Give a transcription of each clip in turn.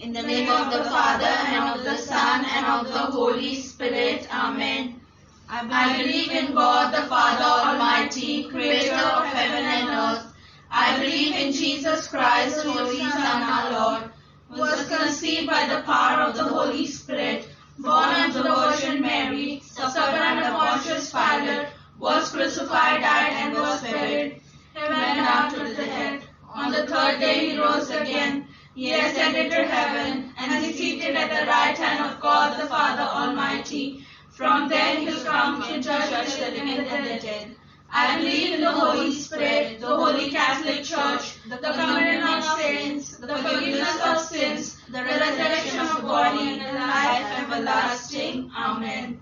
In the name of the Father, and of the Son, and of the Holy Spirit. Amen. I believe in God the Father Almighty, creator of heaven and earth. I believe in Jesus Christ, the Holy Son, our Lord, who was conceived by the power of the Holy Spirit, born of the Virgin Mary, suffered under Pontius Pilate, was crucified, died, and was buried. He went down to the dead. On the third day he rose again. He ascended to heaven, and is seated at the right hand of God the Father Almighty. From there he will come to judge the living and the dead. I believe in the Holy Spirit, the Holy Catholic Church, the communion of saints, the forgiveness of sins, the resurrection of the body, and life everlasting. Amen.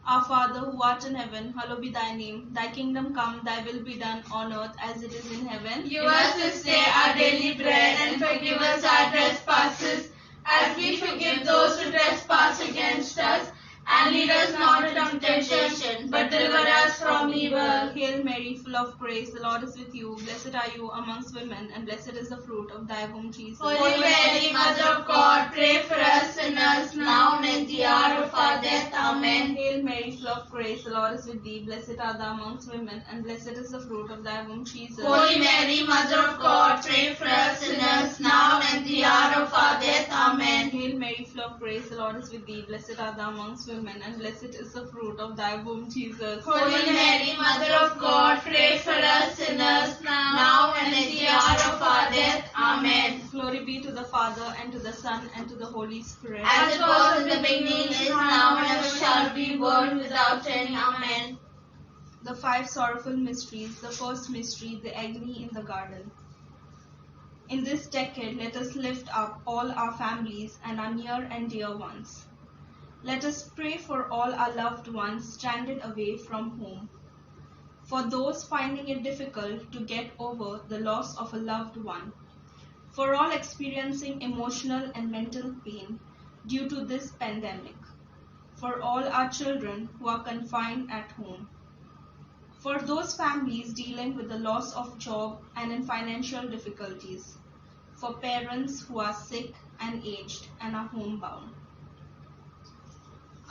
Our Father, who art in heaven, hallowed be thy name. Thy kingdom come, thy will be done on earth as it is in heaven. Give us this day our daily bread, and forgive us our trespasses, as we forgive those who trespass against us. And lead us not into temptation, but deliver us from evil. Hail Mary, full of grace, the Lord is with you. Blessed are you amongst women, and blessed is the fruit of thy womb, Jesus. Holy Mary, Mother of God, pray for us sinners, now and at the hour of our death. Amen. Hail Mary, full of grace, the Lord is with thee. Blessed art thou amongst women, and blessed is the fruit of thy womb, Jesus. Holy Mary, Mother of God, pray for us sinners, now and at the hour of our death. Amen. Hail Mary, full of grace, the Lord is with thee. Blessed art thou amongst women, and blessed is the fruit of thy womb, Jesus. Holy Mary, Mother of God, pray for us sinners, now and at the hour of our death. Amen. Glory be to the Father, and to the Son, and to the Holy Spirit. As it was in the beginning, is now, and ever shall be, world without end. Amen. The five sorrowful mysteries. The first mystery, the agony in the garden. In this decade, let us lift up all our families and our near and dear ones. Let us pray for all our loved ones stranded away from home. For those finding it difficult to get over the loss of a loved one. For all experiencing emotional and mental pain due to this pandemic. For all our children who are confined at home. For those families dealing with the loss of job and in financial difficulties. For parents who are sick and aged and are homebound.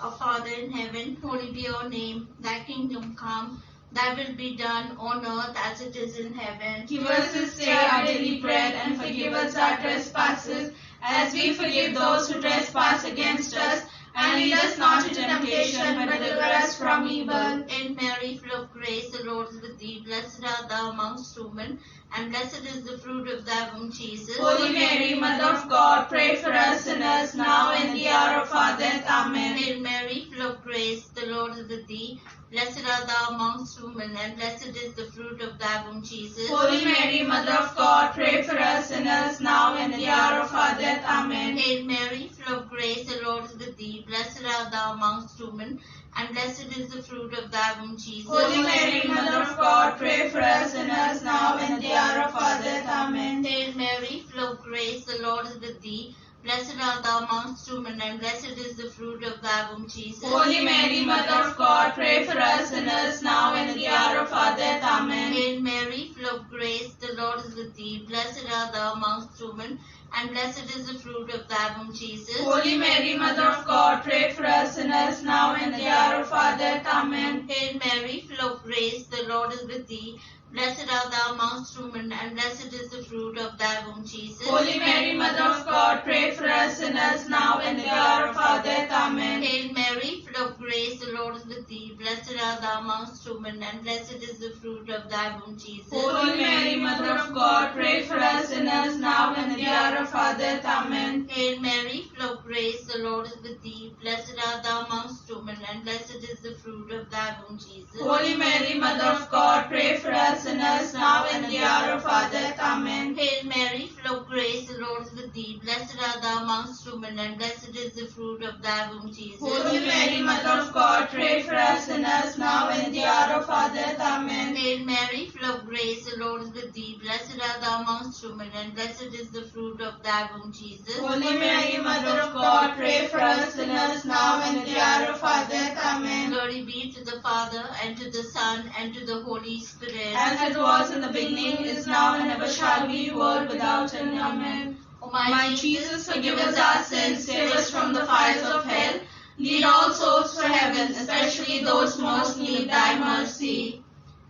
Our Father in heaven, holy be your name. Thy kingdom come, thy will be done on earth as it is in heaven. Give us this day our daily bread, and forgive us our trespasses, as we forgive those who trespass against us. And lead us not into temptation, but deliver us from evil. Hail Mary, full of grace, the Lord is with thee. Blessed art thou amongst women, and blessed is the fruit of thy womb, Jesus. Holy Mary, Mother of God, pray for us sinners, now and in the hour of our death. Amen. Hail Mary, full of grace, the Lord is with thee. Blessed art thou amongst women, and blessed is the fruit of thy womb, Jesus. Holy Mary, Mother of God, pray for us sinners, now and in the hour of our death. Amen. Hail Mary, full of grace, the Lord is with thee. Blessed art thou amongst women, and blessed is the fruit of thy womb, Jesus. Holy Mary, Mother of God, pray for us sinners, now and in the hour of our death. Amen. Hail Mary, full of grace, the Lord is with thee. Blessed art thou amongst women, and blessed is the fruit of thy womb, Jesus. Holy Mary, Mother of God, pray for us sinners, now and in the hour of our death. Amen. Hail Mary, full of grace, the Lord is with thee. Blessed art thou amongst women, and blessed is the fruit of thy womb, Jesus. Holy Mary, Mother of God, pray for us sinners, now and in the hour of our death. Amen. Hail Mary, full of grace, the Lord is with thee. Blessed art thou amongst women, and blessed is the fruit of thy womb, Jesus. Holy Mary, Mother of God, pray for us sinners, now and in the hour of our death. Amen. Hail Mary, full of grace, the Lord is with thee. Blessed art thou amongst women, and blessed is the fruit of thy womb, Jesus. Holy Mary, Mother of God, pray for us sinners, now and in the hour of our death. Amen. Hail Mary, full of grace, the Lord is with thee. Blessed art thou amongst women, and blessed is the fruit of thy womb, Jesus. Holy Mary, Mother of God, pray for us sinners, now and in the hour of our death. Amen. Hail Mary, full of grace, the Lord is with thee. Blessed art thou amongst women, and blessed is the fruit of thy womb, Jesus. Holy Mary, Mother of God, pray for us sinners, now and in the hour of our death. Amen. Hail Mary, full of grace, the Lord is with thee. Blessed art thou amongst women, and blessed is the fruit of thy womb, Jesus. Holy Mary, Mother of God, pray for us sinners, now and in the hour of our death. Amen. Glory be to the Father, and to the Son, and to the Holy Spirit. As it was in the beginning, is now, and ever shall be, world without end. Amen. O O my Jesus, forgive us our sins, save us from the fires of hell. Lead all souls to heaven, especially those most need thy mercy.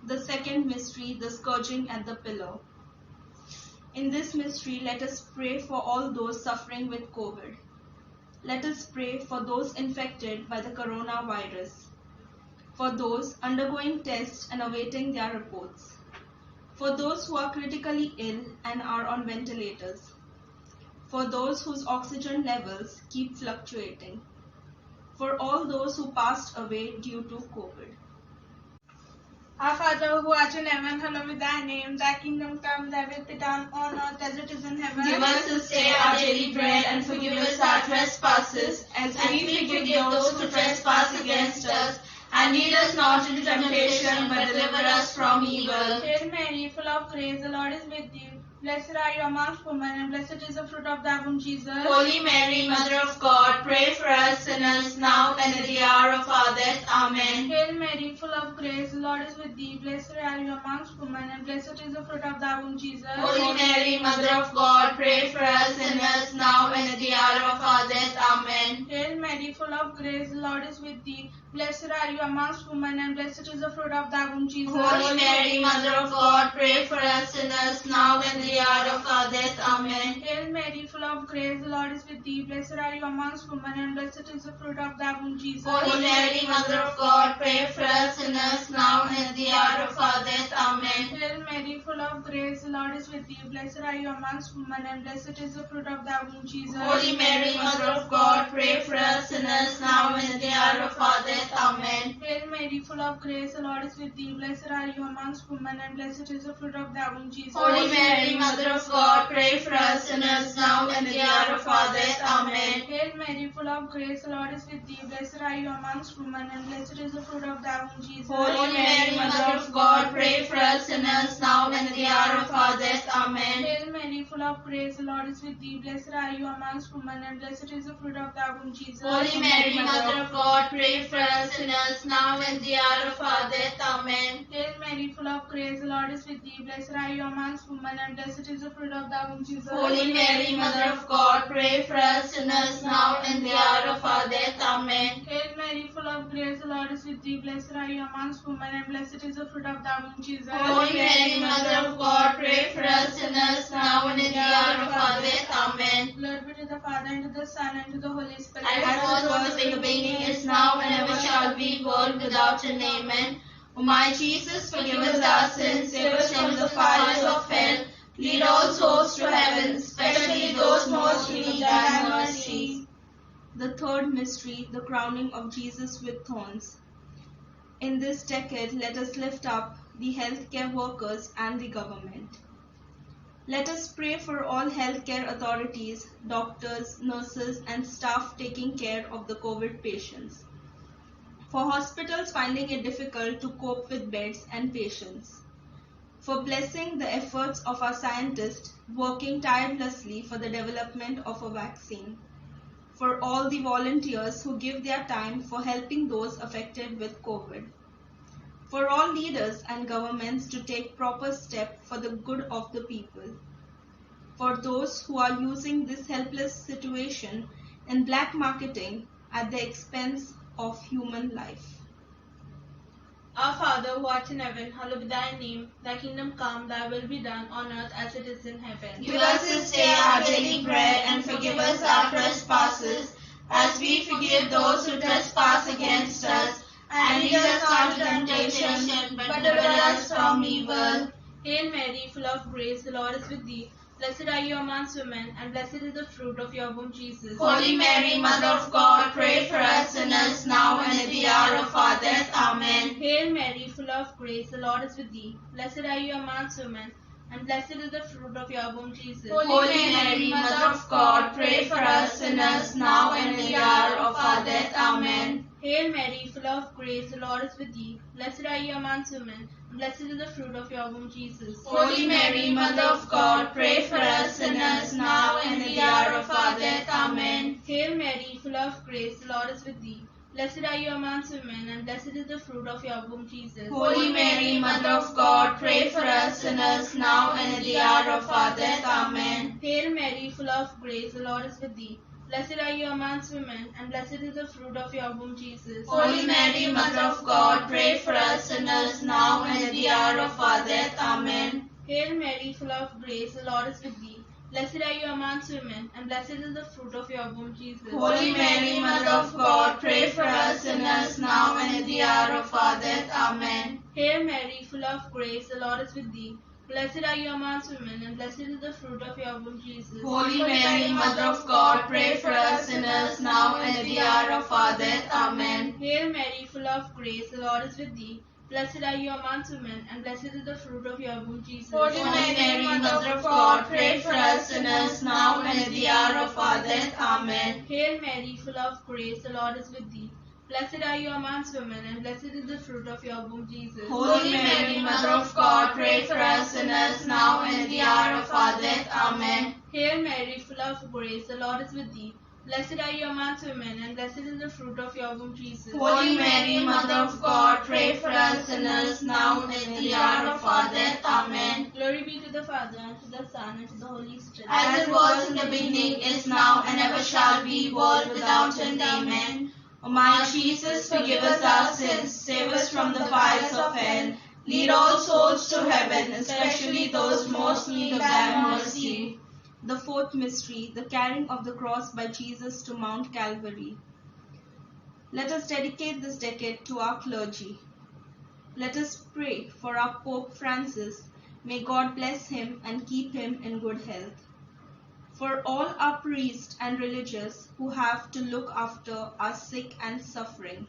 The second mystery, the scourging at the pillar. In this mystery, let us pray for all those suffering with COVID. Let us pray for those infected by the coronavirus, for those undergoing tests and awaiting their reports, for those who are critically ill and are on ventilators, for those whose oxygen levels keep fluctuating, for all those who passed away due to COVID. Our Father who art in heaven, hallowed be thy name. Thy kingdom come, thy will be done on earth as it is in heaven. Give us this day our daily bread, and forgive us our trespasses, as we forgive those who trespass against us. And lead us not into temptation, but deliver us from evil. Hail Mary, full of grace, the Lord is with thee. Blessed are you amongst women, and blessed is the fruit of thy womb, Jesus. Holy Mary, Mother of God, pray for us sinners, now and at the hour of our death. Amen. Hail Mary, full of grace, the Lord is with thee. Blessed are you amongst women, and blessed is the fruit of thy womb, Jesus. Holy Mary, Mother of God, pray for us sinners, now and at the hour of our death. Amen. Hail Mary, full of grace, the Lord is with thee. Blessed are you amongst women, and blessed is the fruit of thy womb, Jesus. Holy Mary, Mother of God, pray for us sinners, now and at the hour of our death. Amen. Hail Mary, full of grace, the Lord is with thee. Blessed are you amongst women, and blessed is the fruit of thy womb, Jesus. Holy Mary, Mother of God, pray for us sinners, now and at the hour of our death. Amen. Hail Mary, full of grace, the Lord is with thee. Blessed are you amongst women, and blessed is the fruit of thy womb, Jesus. Holy Mary, Mother of God, pray for us sinners, now and at the hour of our death. Amen. Hail Mary, full of grace, the Lord is with thee. Blessed are you amongst women, and blessed is the fruit of thy womb, Jesus. Holy Mary, Mother of God, pray for us sinners, now and at the hour of our death. Amen. Hail Mary, full of grace, the Lord is with thee. Blessed are you amongst women, and blessed is the fruit of thy womb, Jesus. Holy Mary, Mother of God, pray for us sinners, now and at the hour of our death. Amen. Hail Mary, full of grace, the Lord is with thee. Blessed are you amongst women, and blessed is the fruit of thy womb, Jesus. Holy Mary, Mother of God, pray for us sinners, now and at the hour of our death. Amen. Hail Mary, full of grace, the Lord is with thee. Blessed are you amongst women, and blessed is the fruit of thy womb, Jesus. Holy Mary, Mother of God, pray for us sinners, now and the hour of our death. Amen. Hail Mary, full of grace, the Lord is with thee. Blessed are you amongst women, and blessed is the fruit of thy womb, Jesus. Holy Mary, Mother of God, pray for us sinners, now and at the hour of our death. Amen. Glory be to the Father, and to the Son, and to the Holy Spirit. As it was in the beginning, is now, and ever shall be, world without end. Amen. O my Jesus, forgive us our sins, save us from the fires of hell. Lead all souls to heaven, especially those most in need thy mercy. The third mystery, the crowning of Jesus with thorns. In this decade, let us lift up the healthcare workers and the government. Let us pray for all healthcare authorities, doctors, nurses, and staff taking care of the COVID patients. For hospitals finding it difficult to cope with beds and patients. For blessing the efforts of our scientists working tirelessly for the development of a vaccine. For all the volunteers who give their time for helping those affected with COVID. For all leaders and governments to take proper step for the good of the people. For those who are using this helpless situation in black marketing at the expense of human life. Our Father who art in heaven, hallowed be thy name. Thy kingdom come, thy will be done on earth as it is in heaven. Give us this day our daily bread, and forgive us our trespasses, as we forgive those who trespass against us. And lead us not into temptation, but deliver us from evil. Hail Mary, full of grace, the Lord is with thee. Blessed are you amongst women, and blessed is the fruit of your womb, Jesus. Holy Mary, Mother of God, pray for us sinners, now and at the hour of our death. Amen. Hail Mary, full of grace, the Lord is with thee. Blessed are you amongst women, and blessed is the fruit of your womb, Jesus. Holy Mary, Mother of God, pray for us sinners, now and at the hour of our death. Amen. Hail Mary, full of grace, the Lord is with thee. Blessed are you amongst women, and blessed is the fruit of your womb, Jesus. Holy Mary, Mother of God, pray for us sinners, now and at the hour of our death. Amen. Hail Mary, full of grace, the Lord is with thee. Blessed are you amongst women, and blessed is the fruit of your womb, Jesus. Holy Mary, Mother of God, pray for us sinners now and at the hour of our death. Amen. Hail Mary, full of grace, the Lord is with thee. Blessed are you amongst women, and blessed is the fruit of your womb, Jesus. Holy Mary, Mother of God, pray for us sinners now and at the hour of our death. Amen. Hail Mary, full of grace, the Lord is with thee. Blessed are you amongst women, and blessed is the fruit of your womb, Jesus. Holy Mary, Mother of God, pray for us sinners now and at the hour of our death. Amen. Hail Mary, full of grace, the Lord is with thee. Blessed are you amongst women, and blessed is the fruit of your womb, Jesus. Holy Mary, Mother of God, pray for us sinners now and at the hour of our death. Amen. Hail Mary, full of grace, the Lord is with thee. Blessed are you amongst women, and blessed is the fruit of your womb, Jesus. Holy Mary, Mother of God, pray for us sinners now and at the hour of our death. Amen. Hail Mary, full of grace, the Lord is with thee. Blessed are you amongst women, and blessed is the fruit of your womb, Jesus. Holy Mary, Mother of God, pray for us sinners now and at the hour of our death. Amen. Hail Mary, full of grace, the Lord is with thee. Blessed are you amongst women, and blessed is the fruit of your womb, Jesus. Holy Mary, Mother of God, pray for us sinners now and at the hour of our death. Amen. Glory be to the Father, and to the Son, and to the Holy Spirit. As it was in the beginning, is now, and ever shall be, world without end. Amen. O my Jesus, forgive us our sins, save us from the fires of hell. Lead all souls to heaven, especially those most in need of thy mercy. The fourth mystery, the carrying of the cross by Jesus to Mount Calvary. Let us dedicate this decade to our clergy. Let us pray for our Pope Francis. May God bless him and keep him in good health. For all our priests and religious who have to look after our sick and suffering.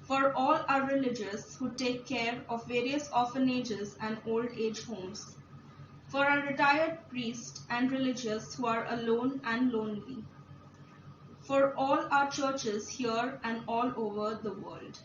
For all our religious who take care of various orphanages and old age homes. For our retired priests and religious who are alone and lonely. For all our churches here and all over the world.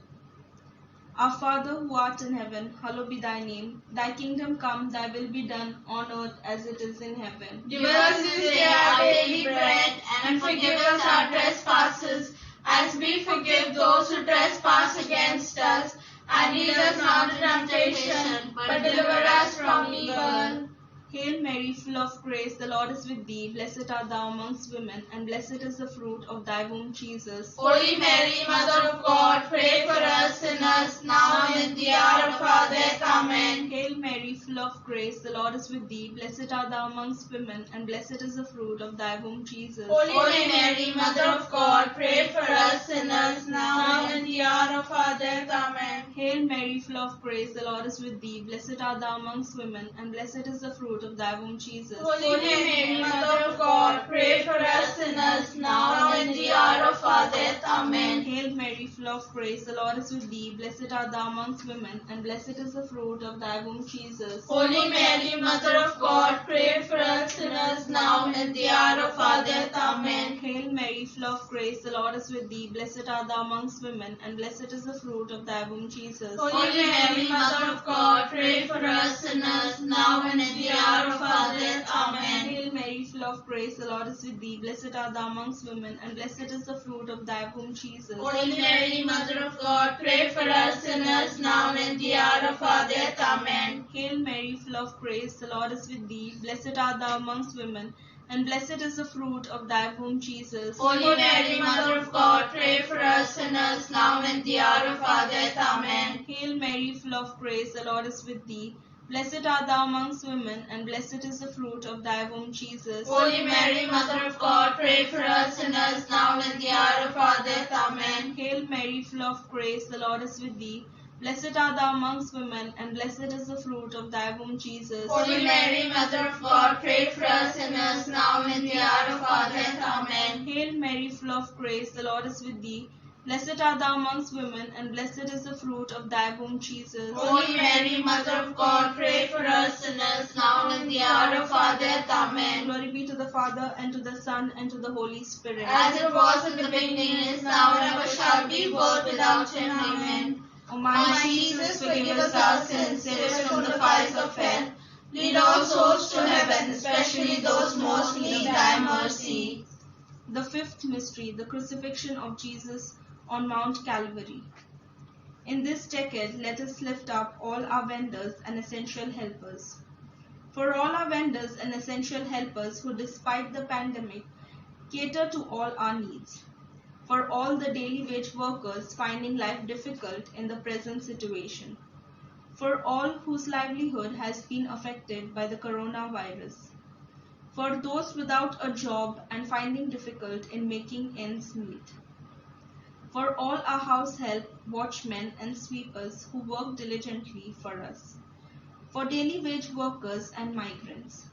Our Father who art in heaven, hallowed be thy name. Thy kingdom come, thy will be done on earth as it is in heaven. Give us this day our daily bread, and forgive us our trespasses, as we forgive those who trespass against us. And lead us not into temptation, but deliver us from evil. Hail Mary, full of grace, the Lord is with thee. Blessed art thou amongst women, and blessed is the fruit of thy womb, Jesus. Holy Mary, Mother of God, pray for us sinners, now and at the hour of our death. Amen. Hail Mary, full of grace, the Lord is with thee. Blessed art thou amongst women, and blessed is the fruit of thy womb, Jesus. Holy Mary, Mother of God, pray for us sinners, now and at the hour of our death. Amen. Hail Mary, full of grace, the Lord is with thee. Blessed art thou amongst women, and blessed is the fruit of thy womb, Jesus. Holy Mary, Mother of God, pray for us sinners, now and at the hour of our death. Amen. Hail Mary, full of grace, the Lord is with thee. Blessed art thou amongst women, and blessed is the fruit of thy womb, Jesus. Holy Mary, Mother of God, pray for us sinners, now and at the hour of our death. Amen. Hail Mary, full of grace, the Lord is with thee. Blessed art thou amongst women, and blessed is the fruit of thy womb, Jesus. Holy Mary, Mother of God, pray for us sinners, now and at the hour of our death. Amen. Hail Mary, full of grace, the Lord is with thee. Blessed art thou amongst women, and blessed is the fruit of thy womb, Jesus. Holy Mary, Mother of God, pray for us sinners, now and at the hour of our death. Amen. Hail Mary, full of grace, the Lord is with thee. Blessed art thou amongst women, and blessed is the fruit of thy womb, Jesus. Holy Mary, Mother of God, pray for us sinners, now and at the hour of our death. Amen. Hail Mary, full of grace, the Lord is with thee. Blessed art thou amongst women, and blessed is the fruit of thy womb, Jesus. Holy Mary, Mother of God, pray for us sinners, now and at the hour of our death. Amen. Hail Mary, full of grace, the Lord is with thee. Blessed art thou amongst women, and blessed is the fruit of thy womb, Jesus. Holy Mary, Mother of God, pray for us sinners, now and at the hour of our death. Amen. Hail Mary, full of grace, the Lord is with thee. Blessed art thou amongst women, and blessed is the fruit of thy womb, Jesus. Holy Mary, Mother of God, pray for us sinners, now and at the hour of our death. Amen. Glory be to the Father, and to the Son, and to the Holy Spirit. As it was in the beginning, is now, and ever shall be, world without end. Amen. O My Jesus, forgive us our sins, save us from the fires of hell. Lead all souls to heaven, especially those most in need thy mercy. The fifth mystery, the crucifixion of Jesus on Mount Calvary. In this decade, let us lift up all our vendors and essential helpers. For all our vendors and essential helpers who, despite the pandemic, cater to all our needs. For all the daily wage workers finding life difficult in the present situation. For all whose livelihood has been affected by the coronavirus. For those without a job and finding difficult in making ends meet. For all our house help, watchmen and sweepers who work diligently for us. For daily wage workers and migrants.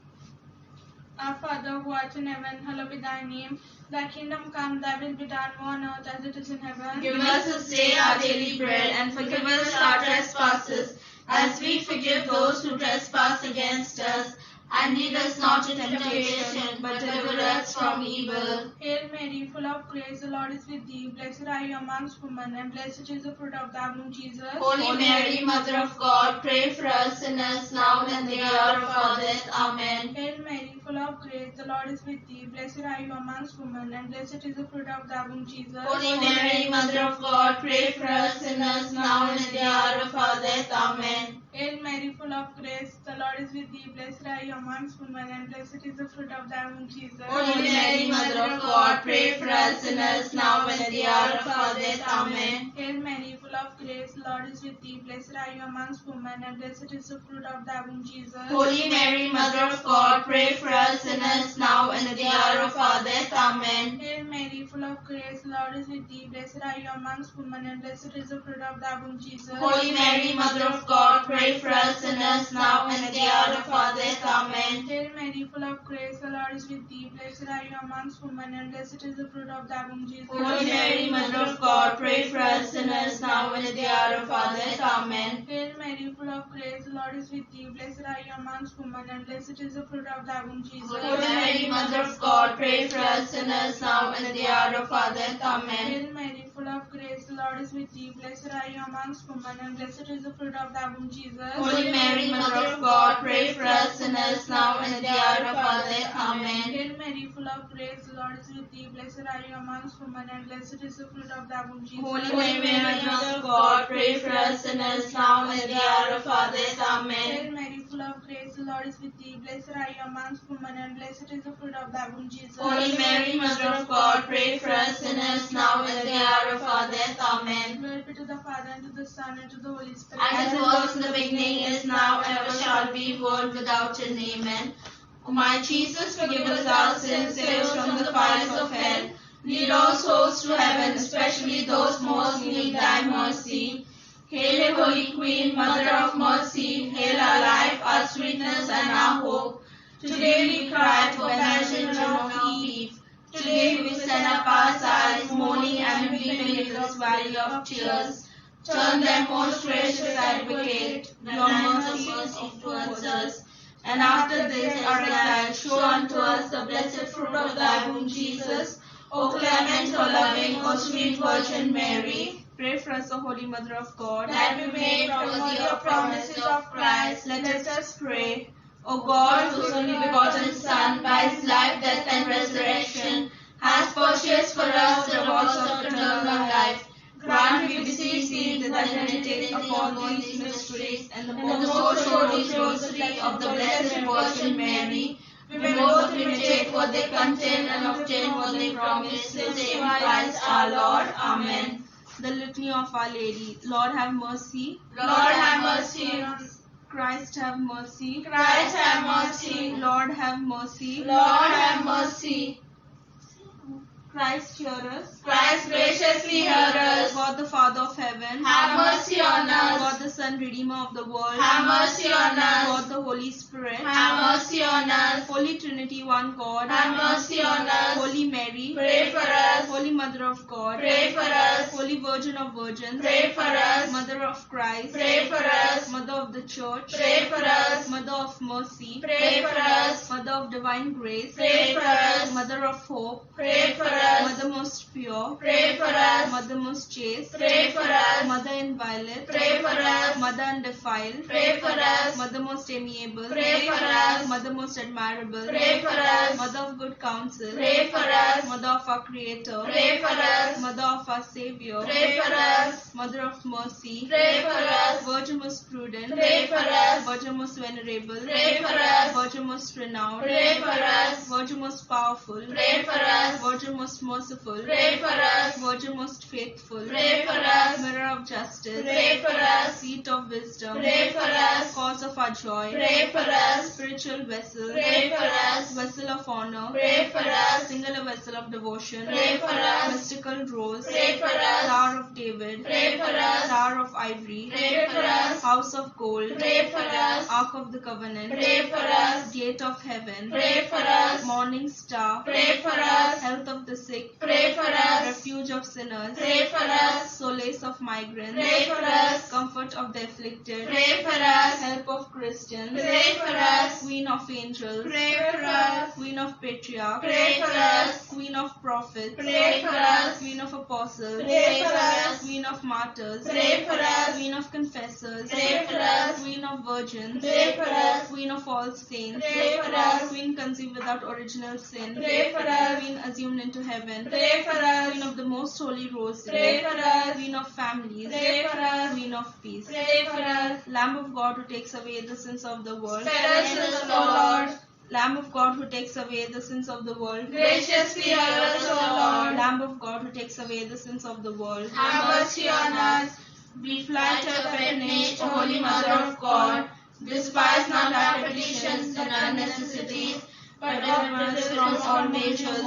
Our Father who art in heaven, hallowed be thy name. Thy kingdom come, thy will be done on earth as it is in heaven. Give us this day our daily bread, and forgive us our trespasses, as we forgive those who trespass against us. And lead us not into temptation, but deliver us from evil. Hail Mary, full of grace, the Lord is with thee. Blessed are you amongst women, and blessed is the fruit of thy womb, Jesus. Holy Mary, Mother of God, pray for us sinners now and in the hour of our death. Amen. Hail Mary, full of grace, the Lord is with thee. Blessed are you amongst women, and blessed is the fruit of thy womb, Jesus. Holy Mary, Mother of God, pray for us sinners now and in the hour of our death. Amen. Hail Mary, full of grace, the Lord is with thee. Blessed are you amongst women, and blessed is the fruit of thy womb, Jesus. Holy Mary, Mother of God, pray for us sinners now and in the hour of our death. Amen. Hail Mary, full of grace, the Lord is with thee. Blessed are you amongst women, and blessed is the fruit of thy womb, Jesus. Holy Mary, Mother of God, pray for us sinners now and in the hour of our death. Amen. Hail Mary, full of grace, the Lord is with thee. Blessed are you amongst women, and blessed is the fruit of thy womb, Jesus. Holy Mary, Mother of God, pray for us sinners now and in the hour of our death. Amen. Hail Mary, full of grace, the Lord is with thee. Blessed are you amongst women, and blessed is the fruit of thy womb, Jesus. Holy Mary, Mother of God, pray for us sinners now and in the hour of our death. Amen. Hail Mary, full of grace, the Lord is with thee. Blessed are you amongst women, and blessed is the fruit of thy womb, Jesus. Holy Mary, Mother of God, pray for us sinners now and in the hour of our death. Amen. Hail Mary, full of grace, the Lord is with thee. Blessed are you amongst women, and blessed is the fruit of thy womb, Jesus. Holy Mary, Mother of God, pray for us sinners now and in the hour of our death. Amen. Hail Mary, full of grace, the Lord is with thee. Blessed are you amongst women, and blessed is the fruit of thy womb, Jesus. Holy Mary, Mother of God, pray for us sinners now and in the hour of our death. Amen. Hail Mary, full of grace, the Lord is with thee. Blessed are you amongst women, and blessed is the fruit of thy womb, Jesus. Holy Mary, Mother of God, pray for us sinners now and in the hour of our death. Amen. Glory be to the Father, and to the Son, and to the Holy Spirit. As it was in the beginning, is now, and ever shall be, world without end. Amen. O my Jesus, forgive us our sins, save us from the fires of hell. Lead all souls to heaven, especially those most in need thy mercy. Hail, Holy Queen, Mother of Mercy, hail our life, our sweetness, and our hope. Today we cry for compassion of Eve. Today we send up our sighs, mourning and weeping in this valley of tears. Turn them, most gracious Advocate, your mercy towards us. And after this our exile, show unto us the blessed fruit of thy womb, Jesus. O clement, O loving, O sweet Virgin Mary, Pray for us, O Holy Mother of God, that we may worthy of promises of Christ. Let us pray. O God, whose only begotten Son, by his life, death, and resurrection, has purchased for us the rewards of eternal life, grant, we beseech thee, that meditating upon these mysteries and the most holy rosary of the Blessed Virgin Mary, we may both imitate what they contain and obtain what they promise, through the same Christ our Lord. Amen. The Litany of Our Lady. Lord have mercy. Lord have mercy. Christ have mercy. Christ have mercy. Lord have mercy. Lord have mercy. Christ hear us. Christ graciously hear us. God the Father of heaven, Have mercy on us. God the Son, Redeemer of the world, Have mercy on us. God the Holy Spirit, Have mercy on us. Holy Trinity, one God, Have mercy on us. Holy Mary, Pray for us. Holy Mother of God, Pray for us. Holy Virgin of Virgins, Pray for us. Mother of Christ, Pray for us. Mother of the Church, Pray for us. Mother of Mercy, Pray for us. Mother of Divine Grace, Pray for us. Mother of Hope, Pray for us. Mother most pure, Pray for us. Mother most chaste, Pray for us. Mother inviolate, Pray for us. Mother undefiled, Pray for us. Mother most amiable, Pray for us. Mother most admirable, Pray for us. Mother of good counsel, Pray for us. Mother of our Creator, Pray for us. Mother of our Savior, Pray for us. Mother of Mercy, Pray for us. Virgin most prudent, Pray for us. Virgin most venerable, Pray for us. Virgin most renowned, Pray for us. Virgin most powerful, Pray for us. Virgin most merciful, Pray for us. Virgin most faithful, Pray for us. Mirror of justice, Pray for us. Seat of wisdom, Pray for us. Cause of our joy, Pray for us. Spiritual vessel, Pray for us. Vessel of honor, Pray for us. Singular vessel of devotion, Pray for us. Mystical rose, Pray for us. Tower of David, Pray for us. Tower of ivory, Pray for us. House of gold, Pray for us. Ark of the covenant, Pray for us. Gate of heaven, Pray for us. Morning star, Pray for us. Health of the sick, Pray for us. Refuge of sinners, Pray for us. Solace of migrants, Pray for us. Comfort of the afflicted, Pray for us. Help of Christians, Pray for us. Queen of angels, Pray for us. Queen of patriarchs, Pray for us. Queen of prophets, Pray for us. Queen of apostles, Pray for us. Queen of martyrs, Pray for us. Queen of confessors, Pray for us. Queen of virgins, Pray for us. Queen of all saints, Pray for us. Queen conceived without original sin, Pray for us. Queen assumed into heaven, Pray for us. Queen of the most holy rosary, Pray for us. Queen of families, Pray for us. Queen of peace, Pray for us. Lamb of God who takes away the sins of the world, Spare us, O Lord. Lamb of God who takes away the sins of the world, Graciously hear us, O Lord. Lamb of God who takes away the sins of the world, Have mercy on us. we Fly to your patronage, O Holy Mother of God. Despise not our petitions and our necessities, but deliver us from all dangers.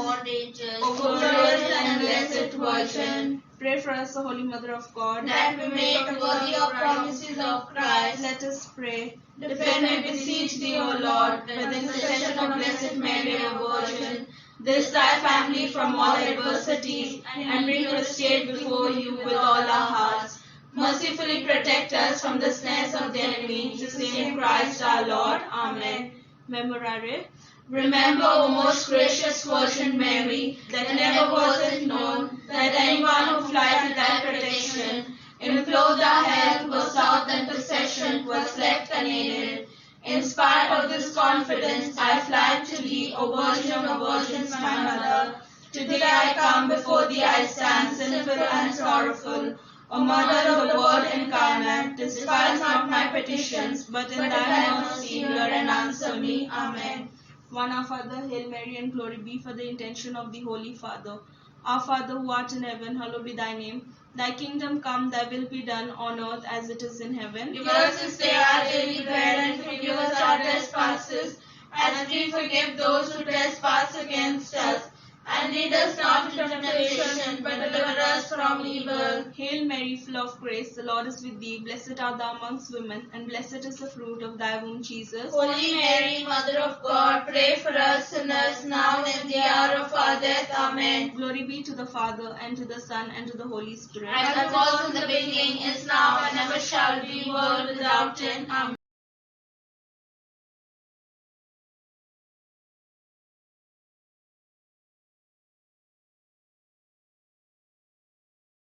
O glorious and blessed Virgin, Pray for us, the Holy Mother of God, that we may worthy of promises of Christ. Let us pray. Defend and beseech thee, O Lord, with the intercession of Blessed Mary, our Virgin, this thy family from all adversities, and bring to a state before you with all our hearts. Mercifully protect us from the snares of the enemy, through the same Christ our Lord. Amen. Memorare. Remember, O most gracious Virgin Mary, that never was it known that anyone who flies to thy protection, implore thy help, was sought thy intercession, was left unaided. In spite of this confidence, I fly to thee, O Virgin of Virgins, my Mother. To thee I come, before thee I stand, sinful and sorrowful. O Mother of the Word incarnate, despise not my petitions, but in thy mercy hear and answer me. Amen. One Our Father, Hail Mary, and glory be for the intention of the Holy Father. Our Father who art in heaven, hallowed be thy name. Thy kingdom come, thy will be done on earth as it is in heaven. Give us this day our daily bread, and forgive us our trespasses, as we forgive those who trespass against us. And lead us not into temptation, but deliver us from evil. Hail Mary, full of grace, the Lord is with thee. Blessed art thou amongst women, and blessed is the fruit of thy womb, Jesus. Holy Mary, Mother of God, pray for us sinners, now and in the hour of our death. Amen. Glory be to the Father, and to the Son, and to the Holy Spirit. As it was in the beginning, is now, and ever shall be, world without end. Amen.